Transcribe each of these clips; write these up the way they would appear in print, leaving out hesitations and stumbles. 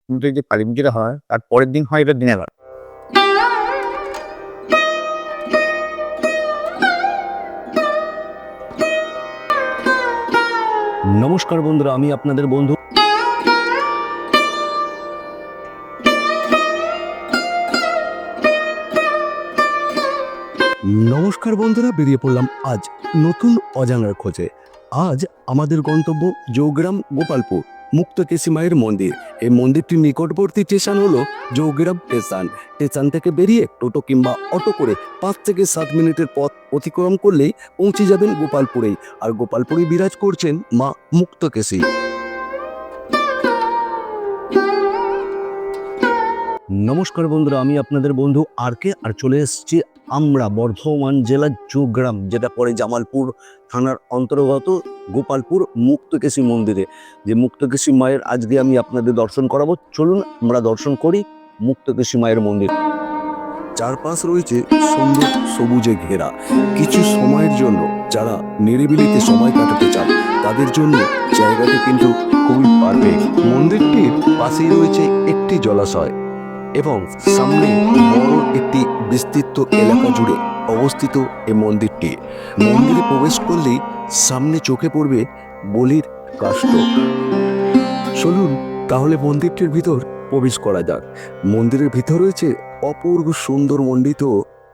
কিন্তু এই যে কালী পুজোটা হয় তার পরের দিন হয় এটা দিনের বেলা। নমস্কার বন্ধুরা, আমি আপনাদের বন্ধু। নমস্কার বন্ধুরা, বেরিয়ে পড়লাম আজ নতুন অজানার খোঁজে। আজ আমাদের গন্তব্য জৌগ্রাম গোপালপুর মুক্তকেশী মায়ের মন্দির। এই মন্দিরটির নিকটবর্তী স্টেশন হলো জৌগ্রাম স্টেশন। স্টেশন থেকে বেরিয়ে টোটো কিংবা অটো করে 5 থেকে 7 মিনিটের পথ অতিক্রম করলেই পৌঁছে যাবেন গোপালপুরেই। আর গোপালপুরে বিরাজ করছেন মা মুক্তকেশী। নমস্কার বন্ধুরা, আমি আপনাদের বন্ধু আর চলে এসেছি আমরা বর্ধমান জেলার জৌগ্রাম, যেটা পরে জামালপুর থানার অন্তর্গত গোপালপুর মুক্তকেশী মন্দিরে। যে মুক্তকেশী মায়ের আজকে আমি আপনাদের দর্শন করাবো। চলুন আমরা দর্শন করি মুক্তকেশী মায়ের মন্দির। চারপাশ রয়েছে সুন্দর সবুজে ঘেরা। কিছু সময়ের জন্য যারা নিরিবিলিতে সময় কাটাতে চান তাদের জন্য জায়গাটি কিন্তু খুবই পারফেক্ট। মন্দিরটির পাশেই রয়েছে একটি জলাশয় এবং সামনে বড় একটি বিস্তৃত এলাকা জুড়ে অবস্থিত এই মন্দিরটি। মন্দিরে প্রবেশ করলেই সামনে চোখে পড়বে বলির কাষ্ঠ। চলুন তাহলে মন্দিরটির ভিতর প্রবেশ করা যাক। মন্দিরের ভিতর রয়েছে অপূর্ব সুন্দর মণ্ডিত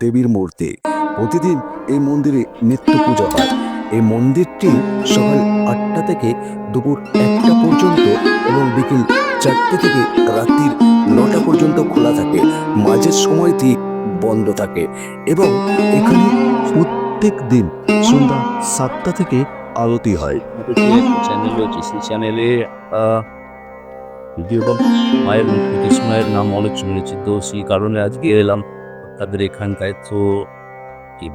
দেবীর মূর্তি। প্রতিদিন এই মন্দিরে নিত্য পূজা হয়। এই মন্দিরটি সকাল 8টা থেকে দুপুর 1টা পর্যন্ত এবং বিকেল 4টে থেকে রাত্রির 9টা পর্যন্ত খোলা থাকে। মাঝের সময়টি বন্ধ থাকে এবং এখানে প্রত্যেক দিন সন্ধ্যা 7টা থেকে আরতি হয়। চ্যানেল রয়েছে, সেই চ্যানেলে ভিডিও মায়ের মুক্তকেশী মায়ের নাম অনেক শুনেছি, তো সেই কারণে আজকে এলাম তাদের এখানকায়। তো এই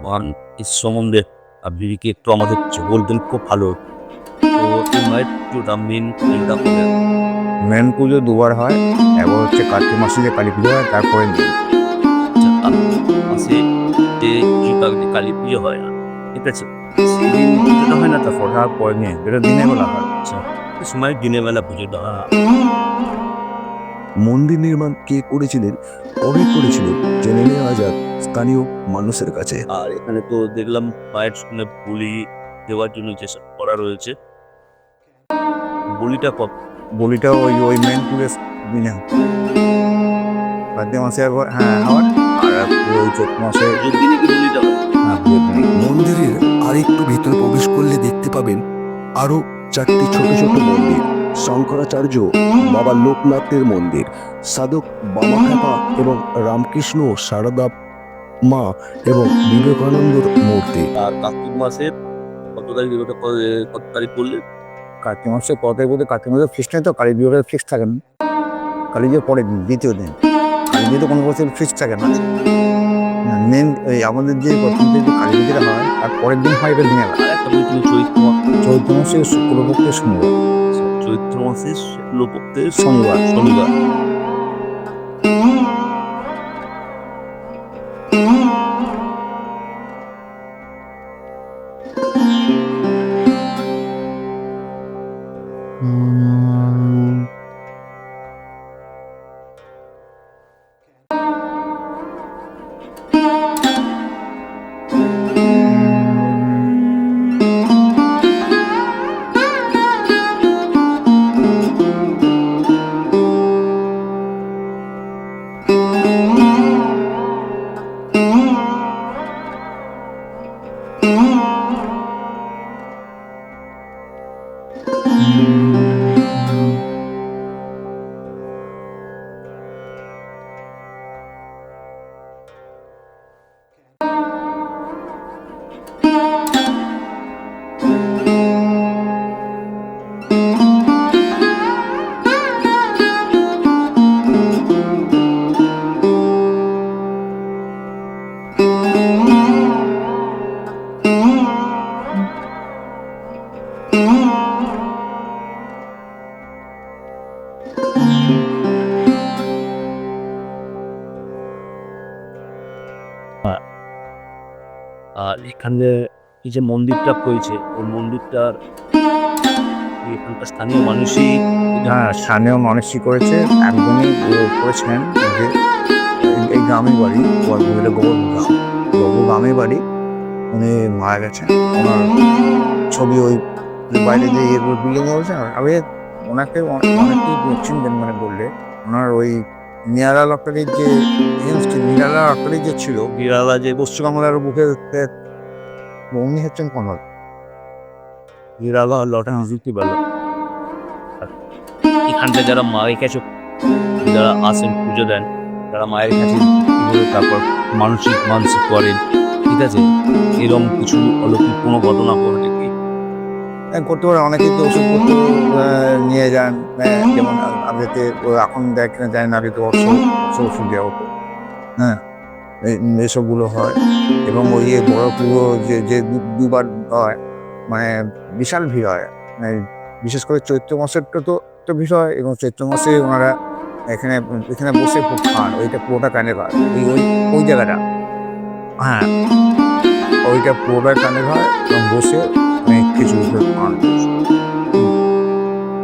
এর সম্বন্ধে আপনি কি একটু আমাদের বলতেন খুব ভালো। তো এই মায়ের পুজোটা মেন পুজো দুবার হয়, একবার হচ্ছে কার্তিক মাসে যে কালী পুজো হয় তারপরে দিন। মাসে যে কালী পুজো হয় না, ঠিক আছে, সেই দিন পুজোটা হয় না, তারপর তারপরে নিয়ে যেটা দিনের বেলা হয়। আচ্ছা সময় দিনের বেলা পুজোটা হয়। মন্দির নির্মাণ কে করেছিলেন, কবে করেছিলেন, জেনে নেওয়া যাক স্থানীয় মানুষের কাছে। আর এখানে তো দেখলাম মায়ের সামনে বলি দেওয়ার জন্য যেসব করা রয়েছে, বলিটা কত? বলিটা ওই ওই মেন পুজোর দিনে হয়। কার্তিক মাসে একবার হয়, আর ওই চৈত্র মাসে পুজোর দিনে কি বলিটা হয়? পুজোর দিনে। মন্দিরের আরেকটু ভিতরে প্রবেশ করলে দেখতে পাবেন আরো 4টি ছোট ছোট মন্দির। শঙ্করাচার্য বাবা লোকনাথের মন্দির, সাধক বামাখ্যাপা এবং রামকৃষ্ণ সারদা মা এবং বিবেকানন্দর মূর্তি। আর কার্তিক মাসের কত তারিখ, কত তারিখ করলে? কার্তিক মাসে পরে বলতে কার্তিক মাসে ফিক্সড নেই তো, কালী পুজোর ফিক্সড থাকে না। কালী পুজোর পরের দিন, দ্বিতীয় দিন। কালী পুজো তো কোনো বছর ফিক্সড থাকে না। মেন এই আমাদের যে প্রথম যে কালী পুজোটা হয় তার পরের দিন হয় এটা দিনের বেলা। আর একটা বলছিল চৈত্র মাসে শুক্লপক্ষের শনিবার। চৈত্র মাসের শুক্লপক্ষের শনিবার। শনিবার। আর এখানে এই যে মন্দিরটা রয়েছে, ওই মন্দিরটার এখানকার স্থানীয় মানুষই হ্যাঁ, স্থানীয় মানুষই করেছে, একজনই করেছেন যে এই গ্রামের বাড়ি গ্রামের বাড়ি, উনি মারা গেছেন। ওনার ছবি ওই বাইরে যে বিল্ডিং হয়েছে, আমি ওনাকে অনেকেই চিনবেন মানে বললে, ওনার ওই নিয়ারা লটারির যে নিয়ারা লটারি যে ছিল, বিড়ালা যে পশ্চিম বাংলার বুকে উনি হচ্ছেন কনক। বিড়ালা লটারি জিততে পারলো। এখানটা যারা মায়ের কাছে যারা আসেন পুজো দেন, যারা মায়ের কাছে তারপর মানসিক করেন, ঠিক আছে, এরকম কিছু অলৌকিক কোনো ঘটনা ঘটে কি? করতে পারে, অনেকেই তো ওষুধপত্র নিয়ে যান, যেমন আগেতে এখন দেখেন যায় না, আগে তো ওষুধ দেওয়া হতো। হ্যাঁ, এসবগুলো হয়। এবং ওই বড় পুজো যে দুবার হয়, মানে বিশাল ভিড় হয়, মানে বিশেষ করে চৈত্র মাসেরটা তো ভিড় হয়। এবং চৈত্র মাসে ওনারা এখানে এখানে বসে খুব খান, ওইটা পুরোটা কানে হয়, ওই জায়গাটা, হ্যাঁ, ওইটা পুরোটা কানে হয় এবং বসে কিছু খান।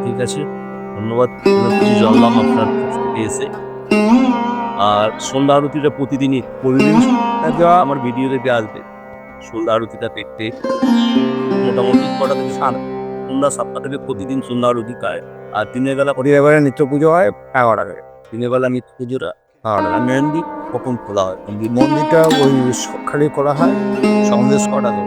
ঠিক আছে, ধন্যবাদ, কিছু জানলাম আপনার কাছ থেকে এসে। আর সন্ধ্যা আরতিটা প্রতিদিন দেওয়া আমার ভিডিওতে আসবে। সন্ধ্যা আরতিটা দেখতে মোটামুটি কটা থেকে সন্ধ্যা 7টা থেকে প্রতিদিন সন্ধ্যা আরতি খায়। আর দিনের বেলা এবারে নিত্য পুজো হয় 11টায়। দিনের বেলা নিত্য পুজোটা মেহেন্দি কখন খোলা হয়? মন্দিরটা ওই খালি করা হয় সন্দেশ কটা তো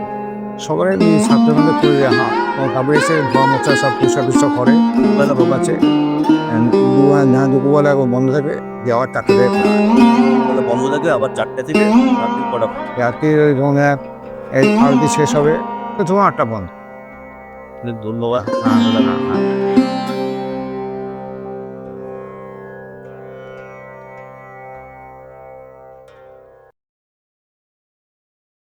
সবাই ছাত্র মধ্যে করে রাখা, তারপরে এসে ধোয়া মোছা সব পরিষ্কার টুষ্কার করে বেলা ভোগ আছে, দুপুরবেলা বন্ধ থাকে, যাওয়ার 4টে থেকে তাহলে বন্ধ থাকে আবার 4টা থেকে রাত্রি কটা? রাত্রি যখন এই আরতি শেষ হবে তো তোমার 8টা বন্ধ। ধন্যবাদ। হ্যাঁ।